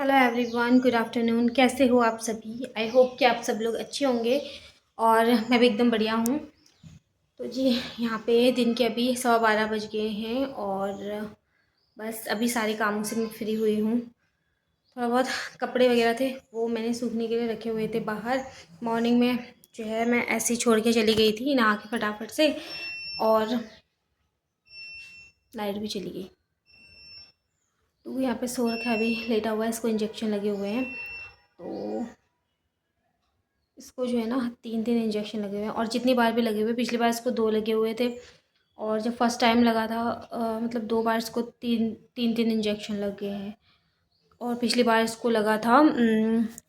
Hello everyone, good afternoon. कैसे हो आप सभी? आई होप कि आप सब लोग अच्छे होंगे और मैं भी एकदम बढ़िया हूँ। तो जी, यहाँ पे दिन के अभी 12:15 बज गए हैं और बस अभी सारे कामों से मैं फ्री हुई हूँ। थोड़ा बहुत कपड़े वगैरह थे वो मैंने सूखने के लिए रखे हुए थे बाहर। मॉर्निंग में जो है मैं ऐसे ही छोड़ के चली गई थी नहा के फटाफट से, और लाइट भी चली गई। तो यहाँ पे सो रखा है, अभी लेटा हुआ है, इसको इंजेक्शन लगे हुए हैं। तो इसको जो है ना 3 इंजेक्शन लगे हुए हैं, और जितनी बार भी लगे हुए, पिछली बार इसको 2 लगे हुए थे, और जब फर्स्ट टाइम लगा था मतलब 2 बार इसको तीन इंजेक्शन लग गए हैं। और पिछली बार इसको लगा था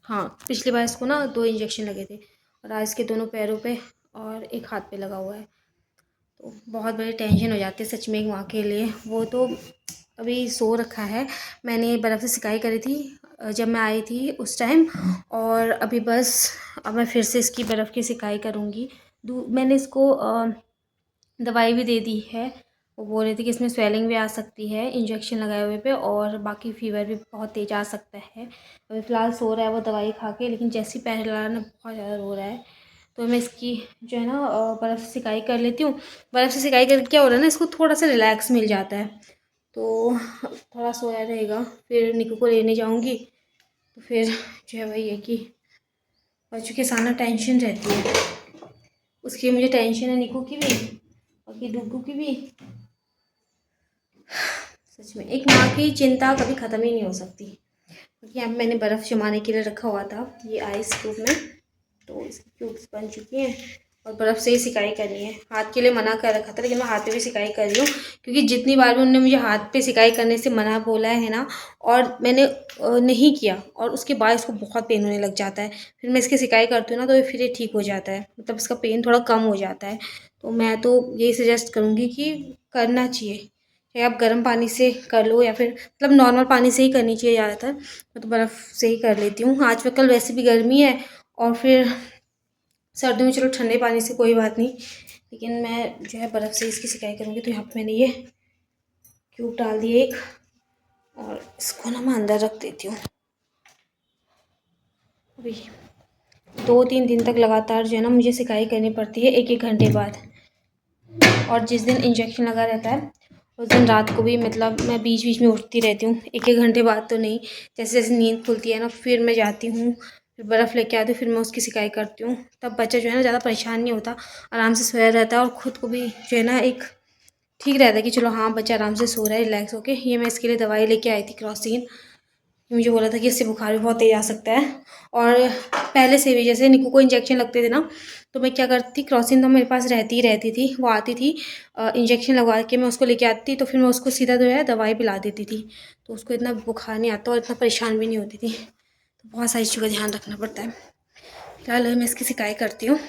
हाँ, पिछली बार इसको ना 2 इंजेक्शन लगे थे, और आज इसके दोनों पैरों पे और एक हाथ पे लगा हुआ है। तो बहुत बड़ी टेंशन हो जाती है सच में एक माँ के लिए। वो तो अभी सो रखा है। मैंने बर्फ़ से सिकाई करी थी जब मैं आई थी उस टाइम, और अभी बस अब मैं फिर से इसकी बर्फ़ की सिकाई करूँगी। मैंने इसको दवाई भी दे दी है। वो बोल रही थी कि इसमें स्वेलिंग भी आ सकती है इंजेक्शन लगाए हुए पे, और बाकी फ़ीवर भी बहुत तेज़ आ सकता है। अभी फ़िलहाल सो रहा है वो दवाई खा के, लेकिन जैसे ही पैर हिला ना बहुत ज़्यादा रो रहा है। तो मैं इसकी जो है ना बर्फ़ से सिकाई कर लेती हूँ। बर्फ़ से सिकाई करके क्या हो रहा है ना, इसको थोड़ा सा रिलैक्स मिल जाता है। तो थोड़ा सोया रहेगा, फिर निकू को लेने जाऊँगी। तो फिर जो है वही है कि बच्चों के साथ ना टेंशन रहती है। उसकी मुझे टेंशन है, निकू की भी और की डुगू की भी। सच में एक माँ की चिंता कभी ख़त्म ही नहीं हो सकती। क्योंकि यहाँ मैंने बर्फ़ जमाने के लिए रखा हुआ था ये आइस क्यूब में, तो इसकी क्यूब्स बन चुकी हैं और बर्फ़ से ही सिकाई करनी है। हाथ के लिए मना कर रखा था, लेकिन मैं हाथ पे भी सिकाई कर रही हूँ, क्योंकि जितनी बार भी उन्होंने मुझे हाथ पे सिकाई करने से मना बोला है ना, और मैंने नहीं किया, और उसके बाद इसको बहुत पेन होने लग जाता है। फिर मैं इसकी सिकाई करती हूँ ना, तो फिर ये ठीक हो जाता है, मतलब इसका पेन थोड़ा कम हो जाता है। तो मैं तो यही सजेस्ट करूँगी कि करना चाहिए, चाहे आप गर्म पानी से कर लो या फिर मतलब नॉर्मल पानी से ही करनी चाहिए ज़्यादातर। मैं तो बर्फ़ से ही कर लेती हूँ। आज कल वैसे भी गर्मी है, और फिर सर्दियों में चलो ठंडे पानी से कोई बात नहीं, लेकिन मैं जो है बर्फ़ से इसकी सिकाई करूँगी। तो यहाँ पे मैंने ये क्यूब डाल दिए एक, और इसको ना मैं अंदर रख देती हूँ। अभी 2-3 दिन तक लगातार जो है ना मुझे सिकाई करनी पड़ती है 1-1 घंटे बाद। और जिस दिन इंजेक्शन लगा रहता है उस दिन रात को भी मतलब मैं बीच बीच में उठती रहती हूँ, 1-1 घंटे बाद तो नहीं। जैसे जैसे नींद खुलती है ना, फिर मैं जाती हूँ, फिर बर्फ़ लेके आती हूँ, फिर मैं उसकी सिकाई करती हूँ। तब बच्चा जो है ना ज़्यादा परेशान नहीं होता, आराम से सोया रहता है, और ख़ुद को भी जो है ना एक ठीक रहता है कि चलो हाँ बच्चा आराम से सो रहा है रिलैक्स होके। ये मैं इसके लिए दवाई लेके आई थी क्रॉसिन। मुझे बोला था कि इससे बुखार भी बहुत तेज़ आ सकता है। और पहले से भी जैसे निकू को इंजेक्शन लगते थे ना, तो मैं क्या करती थी, क्रॉसिन तो मेरे पास रहती ही रहती थी। वो आती थी इंजेक्शन लगवा के, मैं उसको लेके आती थी, तो फिर मैं उसको सीधा जो है दवाई पिला देती थी। तो उसको इतना बुखार नहीं आता और इतना परेशान भी नहीं होती थी। तो बहुत सारी चीज़ों का ध्यान रखना पड़ता है। फिलहाल मैं इसकी सिकाई करती हूँ।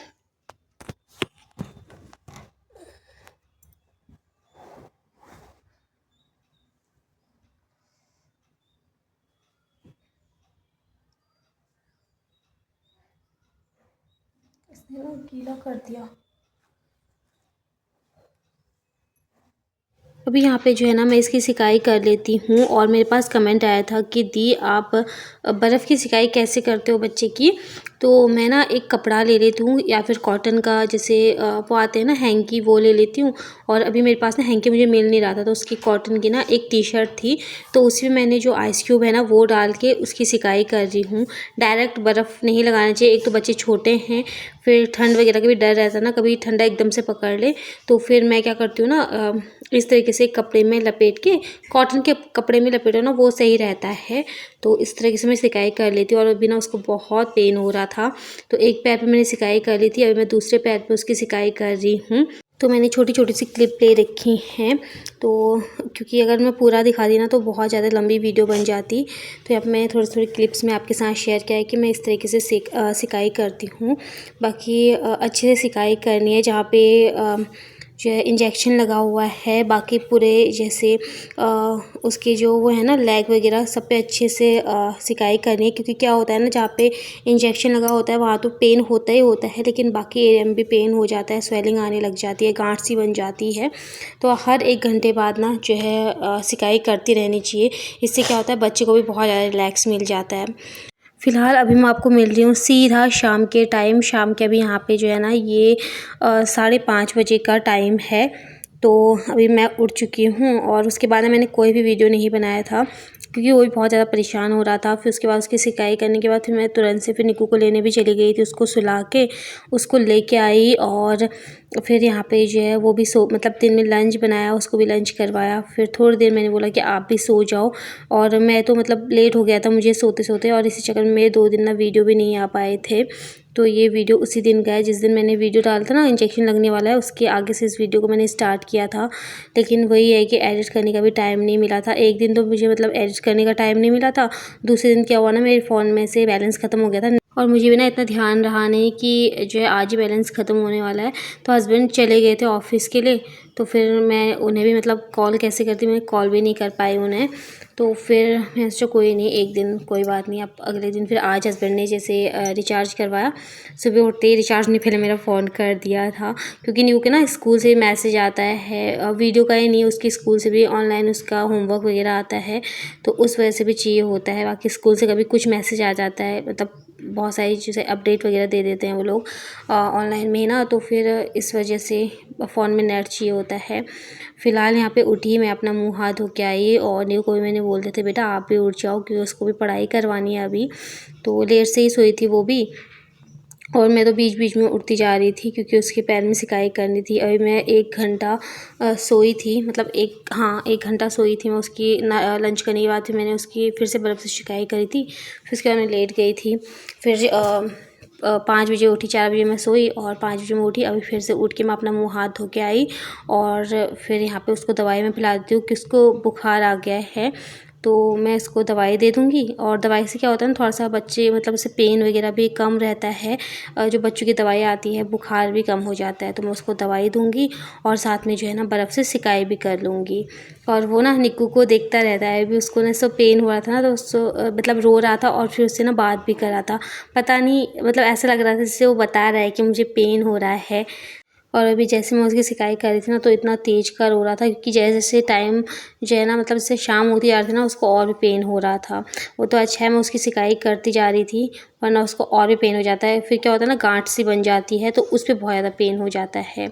इसने ना गीला कर दिया। अभी यहाँ पे जो है ना मैं इसकी सिकाई कर लेती हूँ, और मेरे पास कमेंट आया था कि दी आप बर्फ़ की सिकाई कैसे करते हो बच्चे की। तो मैं ना एक कपड़ा ले लेती हूँ, या फिर कॉटन का जैसे वो आते हैं ना हैंकी, वो ले लेती हूँ। और अभी मेरे पास ना हैंकी मुझे मिल नहीं रहा था, तो उसकी कॉटन की ना एक टी-शर्ट थी, तो उसी में मैंने जो आइस क्यूब है ना वो डाल के उसकी सिकाई कर रही हूँ। डायरेक्ट बर्फ़ नहीं लगाना चाहिए, एक तो बच्चे छोटे हैं, फिर ठंड वगैरह का भी डर रहता है ना, कभी ठंडा एकदम से पकड़ ले। तो फिर मैं क्या करती हूँ ना, इस तरीके से कपड़े में लपेट के, कॉटन के कपड़े में लपेटो ना, वो सही रहता है। तो इस तरीके से मैं सिकाई कर लेती हूँ, और अभी ना उसको बहुत पेन हो रहा था, तो एक पैर पे मैंने सिकाई कर ली थी, अभी मैं दूसरे पैर पे उसकी सिकाई कर रही हूँ। तो मैंने छोटी छोटी सी क्लिप ले रखी हैं, तो क्योंकि अगर मैं पूरा दिखा दी ना तो बहुत ज़्यादा लंबी वीडियो बन जाती। तो अब मैं थोड़ी थोड़ी क्लिप्स में आपके साथ शेयर किया है कि मैं इस तरीके से सिकाई करती हूँ। बाकी अच्छे से सिकाई करनी है, जहाँ पे जो है इंजेक्शन लगा हुआ है। बाकी पूरे जैसे उसके जो वो है ना लेग वगैरह सब पे अच्छे से सिकाई करनी है, क्योंकि क्या होता है ना, जहाँ पे इंजेक्शन लगा होता है वहाँ तो पेन होता ही होता है, लेकिन बाकी एरिया में भी पेन हो जाता है, स्वेलिंग आने लग जाती है, गांठ सी बन जाती है। तो हर 1 घंटे बाद ना जो है सिकाई करती रहनी चाहिए। इससे क्या होता है, बच्चे को भी बहुत ज़्यादा रिलैक्स मिल जाता है। फ़िलहाल अभी मैं आपको मिल रही हूँ सीधा शाम के टाइम। शाम के अभी यहाँ पे जो है ना ये 5:30 बजे का टाइम है। तो अभी मैं उठ चुकी हूँ और उसके बाद मैंने कोई भी वीडियो नहीं बनाया था, क्योंकि वो भी बहुत ज़्यादा परेशान हो रहा था। फिर उसके बाद उसकी सिकाई करने के बाद फिर मैं तुरंत से फिर निक्कू को लेने भी चली गई थी। उसको सुला के उसको लेके आई और फिर यहाँ पे जो है वो भी मतलब दिन में लंच बनाया, उसको भी लंच करवाया। फिर थोड़ी देर मैंने बोला कि आप भी सो जाओ, और मैं तो मतलब लेट हो गया था मुझे सोते सोते, और इसी चक्कर में मेरे 2 दिन ना वीडियो भी नहीं आ पाए थे। तो ये वीडियो उसी दिन का है जिस दिन मैंने वीडियो डाला था ना, इंजेक्शन लगने वाला है, उसके आगे से इस वीडियो को मैंने स्टार्ट किया था। लेकिन वही है कि एडिट करने का भी टाइम नहीं मिला था। एक दिन तो मुझे मतलब एडिट करने का टाइम नहीं मिला था, दूसरे दिन क्या हुआ ना, मेरे फ़ोन में से बैलेंस ख़त्म हो गया था, और मुझे भी ना इतना ध्यान रहा नहीं कि जो है आज ही बैलेंस ख़त्म होने वाला है। तो हस्बैंड चले गए थे ऑफ़िस के लिए, तो फिर मैं उन्हें भी मतलब कॉल कैसे करती, मैं कॉल भी नहीं कर पाई उन्हें। तो फिर मैं सोचा कोई नहीं, एक दिन कोई बात नहीं। अब अगले दिन फिर आज हस्बैंड ने जैसे रिचार्ज करवाया, सुबह उठते ही रिचार्ज नहीं, पहले मेरा फ़ोन कर दिया था, क्योंकि न्यू के ना स्कूल से मैसेज आता है, वीडियो का ही नहीं, उसकी स्कूल से भी ऑनलाइन उसका होमवर्क वगैरह आता है, तो उस वजह से भी चाहिए होता है। बाकी स्कूल से कभी कुछ मैसेज आ जाता है, मतलब बहुत सारी चीज़ें अपडेट वगैरह दे देते हैं वो लोग ऑनलाइन में ही ना, तो फिर इस वजह से फ़ोन में नेट चाहिए होता है। फ़िलहाल यहाँ पे उठी, मैं अपना मुँह हाथ धो के आई, और न्यू को भी मैंने बोल दिया था बेटा आप भी उठ जाओ, क्योंकि उसको भी पढ़ाई करवानी है अभी। तो लेट से ही सोई थी वो भी, और मैं तो बीच बीच में उठती जा रही थी, क्योंकि उसके पैर में सिकाई करनी थी। अभी मैं 1 घंटा सोई थी, मतलब 1 घंटा सोई थी मैं। उसकी लंच करने के बाद फिर मैंने उसकी फिर से बर्फ़ से सिकाई करी थी। फिर उसके बाद मैं लेट गई थी। फिर 5 बजे उठी, 4 बजे मैं सोई और 5 बजे मैं उठी। अभी फिर से उठ के मैं अपना मुँह हाथ धो के आई, और फिर यहाँ पे उसको दवाई मैं पिला देती हूँ कि उसको बुखार आ गया है, तो मैं इसको दवाई दे दूँगी। और दवाई से क्या होता है ना, थोड़ा-सा बच्चे मतलब उससे पेन वगैरह भी कम रहता है। जो बच्चों की दवाई आती है, बुखार भी कम हो जाता है, तो मैं उसको दवाई दूँगी, और साथ में जो है ना बर्फ़ से सिकाई भी कर लूँगी। और वो ना निक्कू को देखता रहता है, अभी उसको ना सब पेन हो रहा था ना, तो उसको मतलब रो रहा था, और फिर उससे ना बात भी कर रहा था। पता नहीं, मतलब ऐसा लग रहा था जैसे वो बता रहा है कि मुझे पेन हो रहा है। और अभी जैसे मैं उसकी सिकाई कर रही थी ना, तो इतना तेज़ का रो रहा था, क्योंकि जैसे टाइम जो है ना, मतलब जैसे शाम होती जा रही थी ना, उसको और भी पेन हो रहा था। वो तो अच्छा है मैं उसकी सिकाई करती जा रही थी, वरना उसको और भी पेन हो जाता है। फिर क्या होता है ना, गांठ सी बन जाती है, तो उस पर बहुत ज़्यादा पेन हो जाता है।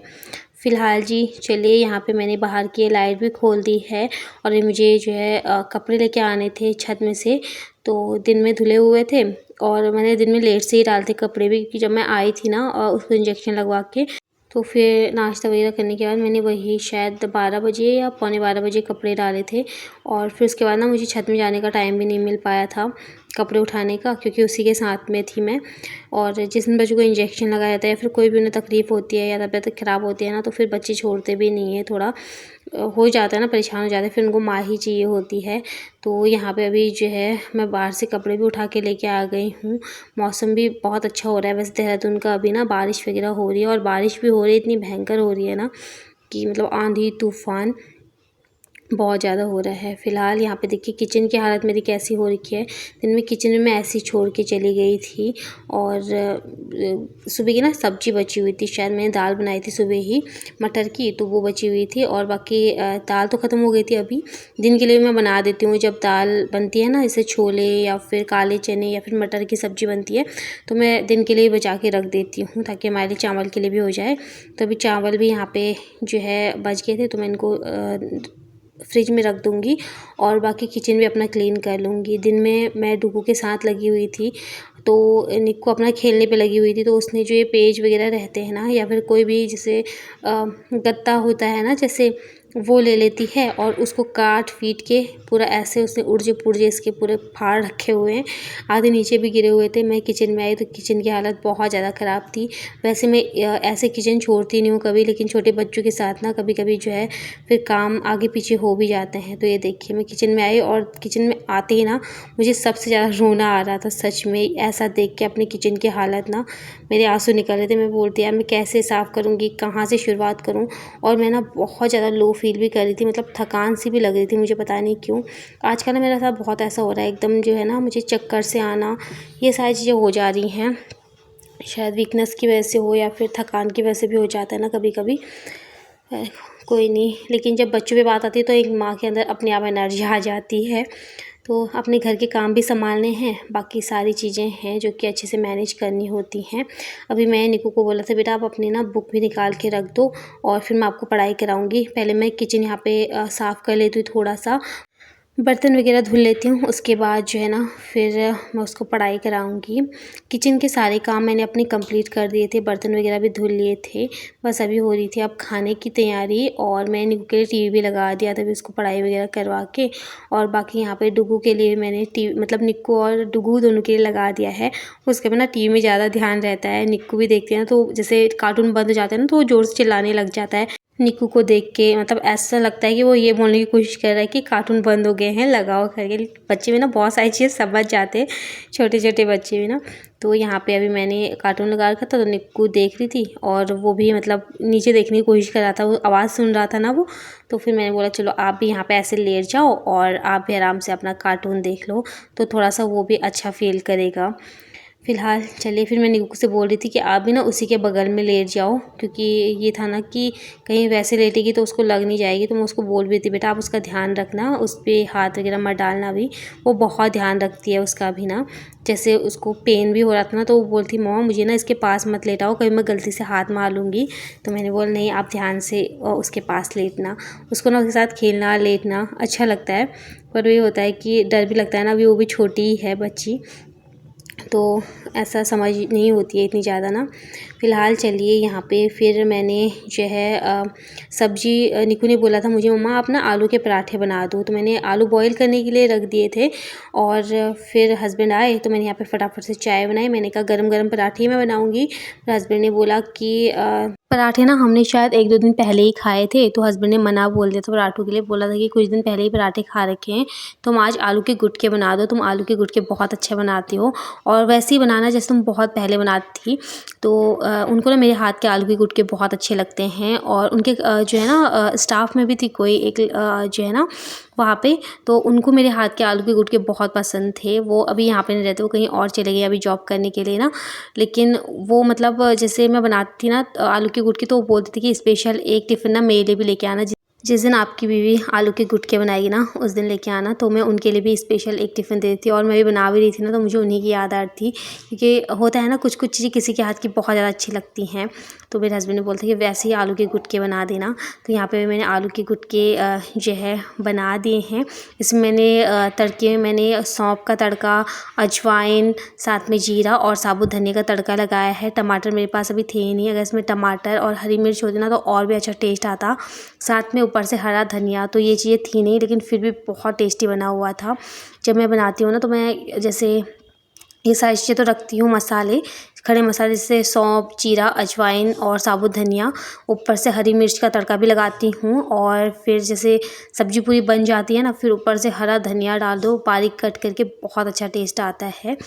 फ़िलहाल जी चलिए, यहाँ पे मैंने बाहर की लाइट भी खोल दी है, और ये मुझे जो है कपड़े लेके आने थे छत में से, तो दिन में धुले हुए थे, और मैंने दिन में लेट से ही डाले थे कपड़े भी, क्योंकि जब मैं आई थी ना उसको इंजेक्शन लगवा के, तो फिर नाश्ता वगैरह करने के बाद मैंने वही शायद 12 बजे या पौने 12 बजे कपड़े डाले थे। और फिर उसके बाद ना मुझे छत में जाने का टाइम भी नहीं मिल पाया था कपड़े उठाने का, क्योंकि उसी के साथ में थी मैं। और जिस दिन बच्चों को इंजेक्शन लगाया जाता है, या फिर कोई भी उन्हें तकलीफ़ होती है या तबीयत ख़राब होती है ना, तो फिर बच्चे छोड़ते भी नहीं हैं, थोड़ा हो जाता है ना, परेशान हो जाते हैं, फिर उनको माँ ही चाहिए होती है। तो यहाँ पे अभी जो है मैं बाहर से कपड़े भी उठा के लेके आ गई हूँ। मौसम भी बहुत अच्छा हो रहा है वैसे देहरादून का, अभी ना बारिश वगैरह हो रही है, और बारिश भी हो रही है, इतनी भयंकर हो रही है ना कि मतलब आंधी तूफ़ान बहुत ज़्यादा हो रहा है। फ़िलहाल यहाँ पे देखिए किचन की हालत मेरी कैसी हो रखी है। दिन में किचन में मैं ऐसे ही छोड़ के चली गई थी, और सुबह की ना सब्ज़ी बची हुई थी, शायद मैंने दाल बनाई थी सुबह ही मटर की, तो वो बची हुई थी, और बाकी दाल तो ख़त्म हो गई थी। अभी दिन के लिए मैं बना देती हूँ, जब दाल बनती है ना, जैसे छोले या फिर काले चने या फिर मटर की सब्ज़ी बनती है, तो मैं दिन के लिए बचा के रख देती हूँ, ताकि हमारे लिए चावल के लिए भी हो जाए। तो अभी चावल भी यहाँ पे जो है बच गए थे, तो मैं इनको फ्रिज में रख दूँगी, और बाकी किचन भी अपना क्लीन कर लूँगी। दिन में मैं डुगू के साथ लगी हुई थी, तो निक्कू अपना खेलने पे लगी हुई थी, तो उसने जो ये पेज वगैरह रहते हैं ना, या फिर कोई भी जैसे गत्ता होता है ना, जैसे वो ले लेती है और उसको काट पीट के पूरा ऐसे उसने उर्जे पुर्जे इसके पूरे फाड़ रखे हुए हैं, आधे नीचे भी गिरे हुए थे। मैं किचन में आई तो किचन की हालत बहुत ज़्यादा ख़राब थी। वैसे मैं ऐसे किचन छोड़ती नहीं हूँ कभी, लेकिन छोटे बच्चों के साथ ना कभी कभी जो है फिर काम आगे पीछे हो भी जाते हैं। तो ये देखिए मैं किचन में आई और किचन में आते ही ना मुझे सबसे ज़्यादा रोना आ रहा था। सच में ऐसा देख के अपनी किचन की हालत ना मेरे आंसू निकल रहे थे। मैं बोलती यार मैं कैसे साफ़ करूँगी, कहाँ से शुरुआत करूँ। और मैं ना बहुत ज़्यादा लो फील भी कर रही थी, मतलब थकान सी भी लग रही थी मुझे, पता नहीं क्यों। आजकल ना मेरे साथ बहुत ऐसा हो रहा है, एकदम जो है ना मुझे चक्कर से आना, ये सारी चीज़ें हो जा रही हैं। शायद वीकनेस की वजह से हो या फिर थकान की वजह से भी हो जाता है ना कभी कभी। कोई नहीं, लेकिन जब बच्चों पे बात आती है तो एक माँ के अंदर अपने आप एनर्जी आ जाती है। तो अपने घर के काम भी संभालने हैं, बाकी सारी चीज़ें हैं जो कि अच्छे से मैनेज करनी होती हैं। अभी मैं निकू को बोला था बेटा आप अपनी ना बुक भी निकाल के रख दो और फिर मैं आपको पढ़ाई कराऊंगी। पहले मैं किचन यहाँ पे साफ़ कर लेती हूँ, थोड़ा सा बर्तन वगैरह धुल लेती हूँ, उसके बाद जो है ना फिर मैं उसको पढ़ाई कराऊंगी। किचन के सारे काम मैंने अपने कंप्लीट कर दिए थे, बर्तन वगैरह भी धुल लिए थे, बस अभी हो रही थी अब खाने की तैयारी। और मैंने निक्कू के लिए टीवी भी लगा दिया था, उसको पढ़ाई वगैरह करवा के। और बाकी यहाँ पे डुगू के लिए मैंने टीवी, मतलब निक्कू और डुगू दोनों के लिए लगा दिया है। उसके बाद ना टीवी में ज़्यादा ध्यान रहता है, निक्कू भी देखते हैं ना तो जैसे कार्टून बंद हो जाता है ना तो वो ज़ोर से चिल्लाने लग जाता है। निक्कू को देख के मतलब ऐसा लगता है कि वो ये बोलने की कोशिश कर रहा है कि कार्टून बंद हो गए हैं, लगाओ करके। बच्चे भी ना बहुत सारी चीज़ें समझ जाते हैं, छोटे छोटे बच्चे भी ना। तो यहाँ पे अभी मैंने कार्टून लगा रखा था तो निक्कू देख रही थी और वो भी मतलब नीचे देखने की कोशिश कर रहा था, वो आवाज़ सुन रहा था ना वो। तो फिर मैंने बोला चलो आप भी यहाँ पे ऐसे लेट जाओ और आप भी आराम से अपना कार्टून देख लो, तो थोड़ा सा वो भी अच्छा फील करेगा। फ़िलहाल चलिए, फिर मैं निक्कू से बोल रही थी कि आप भी ना उसी के बगल में लेट जाओ, क्योंकि ये था ना कि कहीं वैसे लेटेगी तो उसको लग नहीं जाएगी। तो मैं उसको बोल भी थी बेटा आप उसका ध्यान रखना, उस पर हाथ वगैरह मत डालना भी। वो बहुत ध्यान रखती है उसका भी ना। जैसे उसको पेन भी हो रहा था ना तो वो बोलती मम्मा मुझे ना इसके पास मत लेटाओ, कहीं मैं गलती से हाथ मार लूँगी। तो मैंने बोला नहीं आप ध्यान से उसके पास लेटना। उसको ना उसके साथ खेलना लेटना अच्छा लगता है, पर ये होता है कि डर भी लगता है ना, अभी वो भी छोटी ही है बच्ची, तो ऐसा समझ नहीं होती है इतनी ज़्यादा ना। फ़िलहाल चलिए यहाँ पे फिर मैंने जो है सब्ज़ी, निकू ने बोला था मुझे मम्मा आप ना आलू के पराठे बना दो, तो मैंने आलू बॉईल करने के लिए रख दिए थे। और फिर हस्बैंड आए तो मैंने यहाँ पे फटाफट से चाय बनाई। मैंने कहा गरम गरम पराठे मैं बनाऊँगी। फिर हस्बैंड ने बोला कि पराठे ना हमने शायद 1-2 दिन पहले ही खाए थे, तो हस्बैंड ने मना बोल दिया था पराठों के लिए, बोला था कि कुछ दिन पहले ही पराठे खा रखे हैं, तुम आज आलू के गुटके बना दो, तुम आलू के गुटके बहुत अच्छे बनाती हो और वैसे ही बनाना जैसे तुम बहुत पहले बनाती थी। तो उनको ना मेरे हाथ के आलू के गुटके बहुत अच्छे लगते हैं। और उनके जो है ना स्टाफ में भी थी कोई एक जो है ना वहाँ पे, तो उनको मेरे हाथ के आलू के गुटके बहुत पसंद थे। वो अभी यहाँ पे नहीं रहते, वो कहीं और चले गए अभी जॉब करने के लिए ना। लेकिन वो मतलब जैसे मैं बनाती थी ना आलू के गुटके, तो वो बोलती थी कि स्पेशल एक टिफ़िन ना मेरे लिए भी लेके आना, जिस दिन आपकी बीवी आलू के गुटके बनाएगी ना उस दिन लेके आना। तो मैं उनके लिए भी स्पेशल एक टिफ़िन देती थी और मैं भी बना भी रही थी ना, तो मुझे उन्हीं की याद आ रही थी, क्योंकि होता है ना कुछ कुछ चीज़ें किसी के हाथ की बहुत ज़्यादा अच्छी लगती हैं। तो मेरे हस्बैंड ने बोलते कि वैसे ही आलू के गुटके बना देना। तो यहाँ पे मैंने आलू के गुटके जो है बना दिए हैं। इसमें मैंने तड़के में मैंने सौंफ का तड़का, अजवाइन, साथ में जीरा और साबुत धनिया का तड़का लगाया है। टमाटर मेरे पास अभी थे ही नहीं, अगर इसमें टमाटर और हरी मिर्च होती ना तो और भी अच्छा टेस्ट आता। साथ में ऊपर से हरा धनिया, तो ये चीज़ें थी नहीं लेकिन फिर भी बहुत टेस्टी बना हुआ था। जब मैं बनाती हूँ ना तो मैं जैसे ये सारी चीज़ें तो रखती हूँ, मसाले, खड़े मसाले जैसे सौंफ, जीरा, अजवाइन और साबुत धनिया, ऊपर से हरी मिर्च का तड़का भी लगाती हूँ। और फिर जैसे सब्ज़ी पूरी बन जाती है ना, फिर ऊपर से हरा धनिया डाल दो बारीक कट करके, बहुत अच्छा टेस्ट आता है।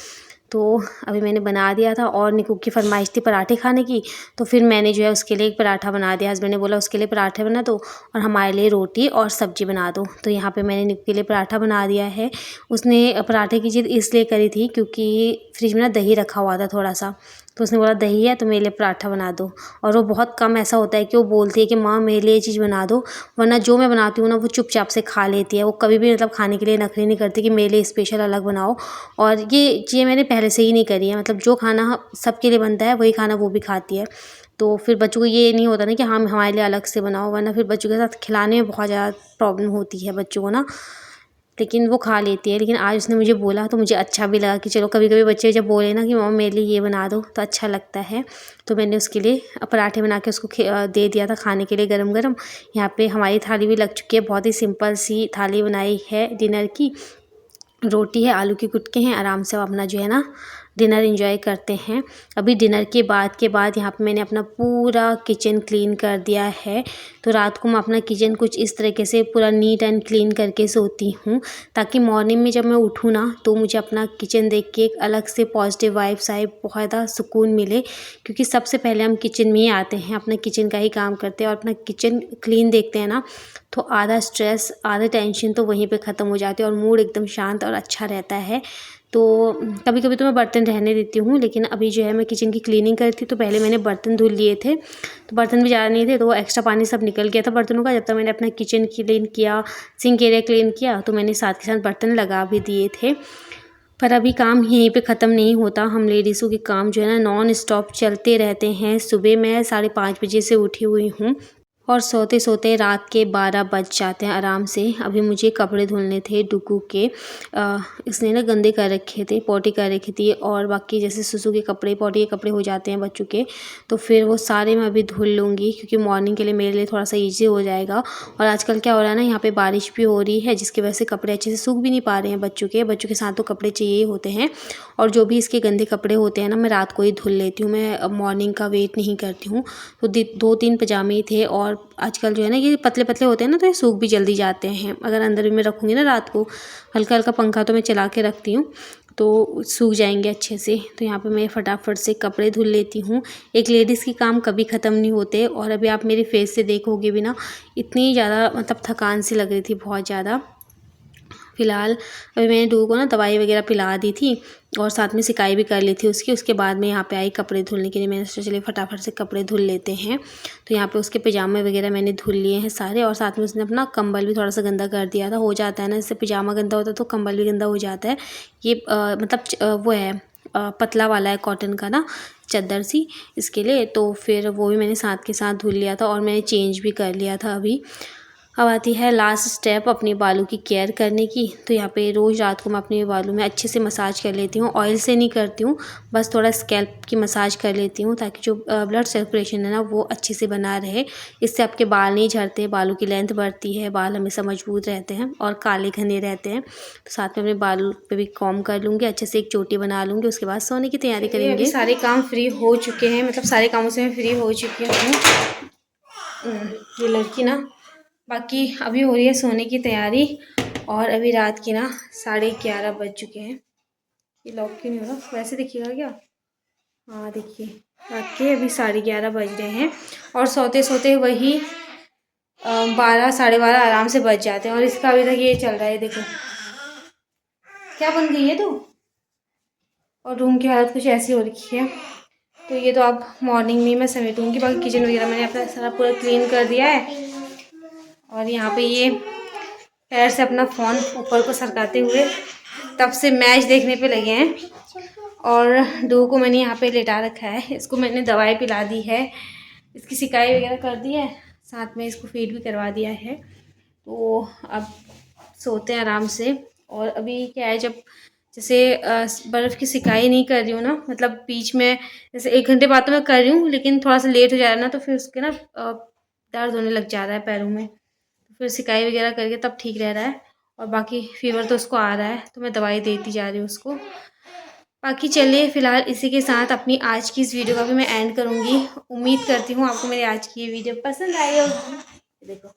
तो अभी मैंने बना दिया था और निकू की फरमाइश थी पराठे खाने की, तो फिर मैंने जो है उसके लिए एक पराठा बना दिया। हस्बैंड ने बोला उसके लिए पराठे बना दो और हमारे लिए रोटी और सब्ज़ी बना दो। तो यहाँ पे मैंने निकू के लिए पराठा बना दिया है। उसने पराठे की जिद इसलिए करी थी क्योंकि फ्रिज में ना दही रखा हुआ था थोड़ा सा, तो उसने बोला दही है तो मेरे लिए पराठा बना दो। और वो बहुत कम ऐसा होता है कि वो बोलती है कि माँ मेरे लिए ये चीज़ बना दो, वरना जो मैं बनाती हूँ ना वो चुपचाप से खा लेती है। वो कभी भी मतलब खाने के लिए नखरे नहीं करती कि मेरे लिए स्पेशल अलग बनाओ। और ये चीज़ें मैंने पहले से ही नहीं करी है, मतलब जो खाना सबके लिए बनता है वही खाना वो भी खाती है। तो फिर बच्चों को ये नहीं होता ना कि हाँ हमारे लिए अलग से बनाओ, वरना फिर बच्चों के साथ खिलाने में बहुत ज़्यादा प्रॉब्लम होती है बच्चों को ना। लेकिन वो खा लेती है। लेकिन आज उसने मुझे बोला तो मुझे अच्छा भी लगा कि चलो कभी कभी बच्चे जब बोले ना कि मम्मा मेरे लिए ये बना दो तो अच्छा लगता है। तो मैंने उसके लिए पराठे बना के उसको दे दिया था खाने के लिए गरम गरम। यहाँ पे हमारी थाली भी लग चुकी है, बहुत ही सिंपल सी थाली बनाई है डिनर की। रोटी है, आलू के गुटके हैं, आराम से अपना जो है ना डिनर एंजॉय करते हैं। अभी डिनर के बाद यहाँ पे मैंने अपना पूरा किचन क्लीन कर दिया है। तो रात को मैं अपना किचन कुछ इस तरीके से पूरा नीट एंड क्लीन करके सोती हूँ, ताकि मॉर्निंग में जब मैं उठूँ ना तो मुझे अपना किचन देख के एक अलग से पॉजिटिव वाइब्स आए, बहुत ज़्यादा सुकून मिले। क्योंकि सबसे पहले हम किचन में ही आते हैं, अपना किचन का ही काम करते हैं और अपना किचन क्लीन देखते हैं ना तो आधा स्ट्रेस आधा टेंशन तो वहीं पे ख़त्म हो जाती है और मूड एकदम शांत और अच्छा रहता है। तो कभी कभी तो मैं बर्तन रहने देती हूँ, लेकिन अभी जो है मैं किचन की क्लीनिंग करी थी तो पहले मैंने बर्तन धुल लिए थे। तो बर्तन भी ज़्यादा नहीं थे तो वो एक्स्ट्रा पानी सब निकल गया था बर्तनों का। जब तक मैंने अपना किचन क्लीन किया, सिंक एरिया क्लीन किया, तो मैंने साथ के साथ बर्तन लगा भी दिए थे। पर अभी काम यहीं पे ख़त्म नहीं होता, हम लेडीज़ों के काम जो है ना नॉन स्टॉप चलते रहते हैं। सुबह मैं 5:30 बजे से उठी हुई हूँ और सोते सोते रात के 12 बज जाते हैं आराम से। अभी मुझे कपड़े धुलने थे डुगू के, इसने ना गंदे कर रखे थे, पॉटी कर रखी थी। और बाकी जैसे सुसु के कपड़े, पॉटी के कपड़े हो जाते हैं बच्चों के, तो फिर वो सारे मैं अभी धुल लूँगी क्योंकि मॉर्निंग के लिए मेरे लिए थोड़ा सा ईजी हो जाएगा। और आजकल क्या हो रहा है ना, यहाँ पे बारिश भी हो रही है जिसकी वजह से कपड़े अच्छे से सूख भी नहीं पा रहे हैं बच्चों के साथ तो कपड़े चाहिए ही होते हैं। और जो भी इसके गंदे कपड़े होते हैं ना मैं रात को ही धुल लेती हूँ, मैं मॉर्निंग का वेट नहीं करती हूँ। तो 2-3 पजामे थे और आजकल जो है ना ये पतले पतले होते हैं ना तो ये सूख भी जल्दी जाते हैं। अगर अंदर भी मैं रखूँगी ना रात को, हल्का हल्का पंखा तो मैं चला के रखती हूँ तो सूख जाएंगे अच्छे से। तो यहाँ पे मैं फटाफट से कपड़े धुल लेती हूँ। एक लेडीज़ की काम कभी ख़त्म नहीं होते। और अभी आप मेरे फेस से देखोगे भी ना, इतनी ज़्यादा मतलब थकान सी लग रही थी, बहुत ज़्यादा। फ़िलहाल अभी मैंने डू को ना दवाई वगैरह पिला दी थी और साथ में सिकाई भी कर ली थी उसकी। उसके बाद मैं यहाँ पे आई कपड़े धुलने के लिए। मैंने सोचा चलिए फटाफट से कपड़े धुल लेते हैं। तो यहाँ पे उसके पजामे वगैरह मैंने धुल लिए हैं सारे, और साथ में उसने अपना कंबल भी थोड़ा सा गंदा कर दिया था। हो जाता है ना, जैसे पजामा गंदा होता है तो कंबल भी गंदा हो जाता है। ये मतलब वो है पतला वाला है कॉटन का ना चादर सी, इसके लिए। तो फिर वो भी मैंने साथ के साथ धुल लिया था और मैंने चेंज भी कर लिया था अभी। अब आती है लास्ट स्टेप अपने बालों की केयर करने की। तो यहाँ पे रोज़ रात को मैं अपने बालों में अच्छे से मसाज कर लेती हूँ। ऑयल से नहीं करती हूँ, बस थोड़ा स्कैल्प की मसाज कर लेती हूँ ताकि जो ब्लड सर्कुलेशन है ना वो अच्छे से बना रहे। इससे आपके बाल नहीं झड़ते, बालों की लेंथ बढ़ती है, बाल हमेशा मजबूत रहते हैं और काले घने रहते हैं। तो साथ में अपने बालों पे भी कॉम्ब कर लूँगी, अच्छे से एक चोटी बना लूँगी। उसके बाद सोने की तैयारी करेंगे। सारे काम फ्री हो चुके हैं, मतलब सारे कामों से मैं फ्री हो चुकी हूँ। ये लड़की ना बाकी अभी हो रही है सोने की तैयारी। और अभी रात की ना 11:30 बज चुके हैं। ये लॉक क्यों नहीं हो रहा, वैसे दिखिएगा क्या? हाँ देखिए, रात के अभी 11:30 बज रहे हैं और सोते सोते वही 12 12:30 आराम से बज जाते हैं। और इसका अभी तक ये चल रहा है, देखो क्या बन गई है तो। और रूम की हालत कुछ ऐसी हो रखी है। तो ये तो अब मॉर्निंग में मैं समेटूँगी। बाकी किचन वगैरह मैंने अपना सारा पूरा क्लीन कर दिया है। और यहाँ पे ये पैर से अपना फ़ोन ऊपर को सरकाते हुए तब से मैच देखने पे लगे हैं। और डू को मैंने यहाँ पे लेटा रखा है, इसको मैंने दवाई पिला दी है, इसकी सिकाई वगैरह कर दी है, साथ में इसको फीड भी करवा दिया है। तो अब सोते हैं आराम से। और अभी क्या है, जब जैसे बर्फ़ की सिकाई नहीं कर रही हूँ ना, मतलब बीच में जैसे 1 घंटे बाद तो मैं कर रही हूँ, लेकिन थोड़ा सा लेट हो जा रहा है ना तो फिर उसके ना दर्द होने लग जा रहा है पैरों में। फिर सिकाई वगैरह करके तब ठीक रह रहा है। और बाकी फीवर तो उसको आ रहा है तो मैं दवाई देती जा रही हूँ उसको। बाकी चलिए फ़िलहाल इसी के साथ अपनी आज की इस वीडियो का भी मैं एंड करूँगी। उम्मीद करती हूँ आपको मेरी आज की ये वीडियो पसंद आई होगी। देखो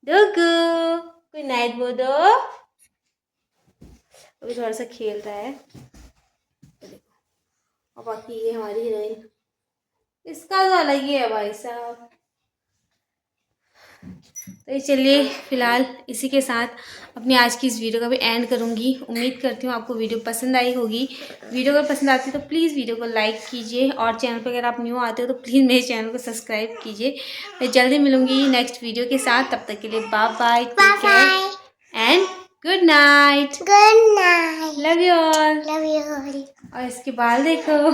डुगू गुड नाइट बोल दो, अभी थोड़ा सा खेल रहा है। देखो, और बाकी ये हमारी हीरोइन, इसका तो अलग ही है भाई साहब। तो चलिए फ़िलहाल इसी के साथ अपनी आज की इस वीडियो का भी एंड करूँगी। उम्मीद करती हूँ आपको वीडियो पसंद आई होगी। वीडियो अगर पसंद आती है तो प्लीज़ वीडियो को लाइक कीजिए, और चैनल पर अगर आप न्यू आते हो तो प्लीज़ मेरे चैनल को सब्सक्राइब कीजिए। मैं जल्दी मिलूँगी नेक्स्ट वीडियो के साथ, तब तक के लिए bye bye, take care and good night. Good night, love you all, love you all. और इसके बाल देखो।